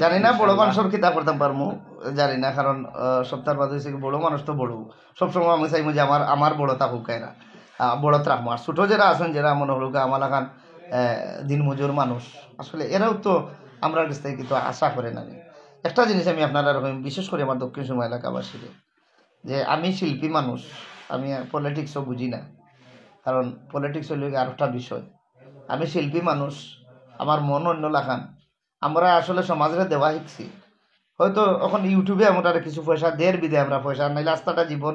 জানি না বড় মানুষের কিতাব করতাম পারমু, জানি না, কারণ সপ্তাহের বাদ হয়েছে বড় মানুষ তো বড়, সবসময় আমি চাইবো যে আমার বড় থাকুক এরা, বড় রাখবো। আর ছোটো যারা আছেন, যারা মনে হলো আমার লাগান দিনমজুর মানুষ, আসলে এরাও তো আমরা কাছ থেকে কিন্তু আশা করে না। একটা জিনিস আমি আপনারা বিশেষ করে আমার দক্ষিণ সময় এলাকাবাসীকে, যে আমি শিল্পী মানুষ, আমি পলিটিক্সও বুঝি না, কারণ পলিটিক্স হইল আর একটা বিষয়। আমি শিল্পী মানুষ, আমার মন অন্য লাখান, আমরা আসলে সমাজে দেওয়া শিখছি। হয়তো এখন ইউটিউবে আমরা কিছু পয়সা দের বিদে আমরা পয়সা নাইলে রাস্তাটা জীবন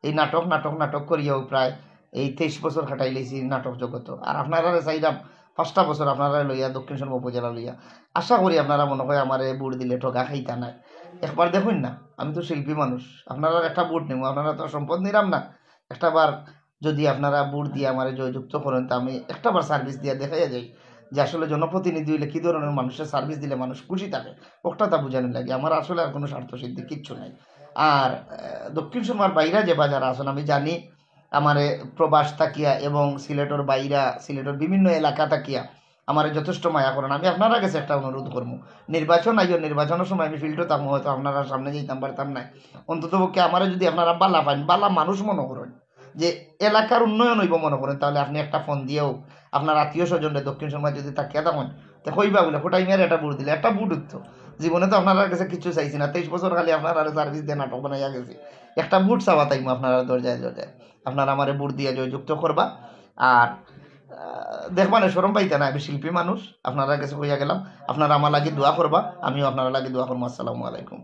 এই নাটক নাটক নাটক করিয়াও প্রায় এই 23 বছর খাটাই লেছি নাটক জগত। আর আপনারা চাইলাম 5টা বছর আপনারা লইয়া দক্ষিণ শর্মা উপজেলা লইয়া, আশা করি আপনারা মনে হয় আমার বুট দিলে ঠগা খাইতা নাই। একবার দেখুন না, আমি তো শিল্পী মানুষ, আপনারা একটা বুট নেব, আপনারা তো সম্পদ নিলাম না। একটা বার যদি আপনারা বুট দিয়ে আমার জয়যুক্ত করেন, তা আমি একটা বার সার্ভিস দিয়ে দেখাইয়া যাই যে আসলে জনপ্রতিনিধি হইলে কী ধরনের মানুষের সার্ভিস দিলে মানুষ খুশি থাকে, ওটা তা বোঝানো লাগে। আমার আসলে আর কোনো স্বার্থ সিদ্ধি কিচ্ছু নাই। আর দক্ষিণ সুরমার বাইরা যে বাজার আছেন, আমি জানি আমার প্রবাস থাকিয়া এবং সিলেটের বাইরা, সিলেটের বিভিন্ন এলাকা থাকিয়া আমার যথেষ্ট মায়া করেন। আমি আপনারা কাছে একটা অনুরোধ করবো, নির্বাচন আইও, নির্বাচনের সময় আমি ফিল্ডও থাকবো, হয়তো আপনারা সামনে যেতাম পারতাম না, অন্তত পক্ষে আমার যদি আপনারা বালা পান, বালা মানুষ মনে করেন, যে এলাকার উন্নয়ন হইব মনে করেন, তাহলে আপনি একটা ফোন দিয়েও আপনার আত্মীয় স্বজনরে দক্ষিণ সময় যদি তাকিয়া থাকেন, তো কইবা বলে ফোটাই মেরে একটা বুট দিলে, একটা বুট উঠতো। জীবনে তো আপনার কাছে কিছু চাইছি না, 23 বছর খালি আপনার সার্ভিস দিয়ে নাটক বানাইয়া গেছি, একটা বুট চাওয়া তাইমো আপনারা দরজায় দরজায়, আপনারা আমার বুট দিয়ে জয়যুক্ত করবা। আর দেখবা না সরম পাইতে না, আমি শিল্পী মানুষ, আপনারা কাছে কইয়া গেলাম, আপনারা আমার লাগি দোয়া করবা, আমিও আপনারা লাগি দোয়া করবো। আসসালামু আলাইকুম।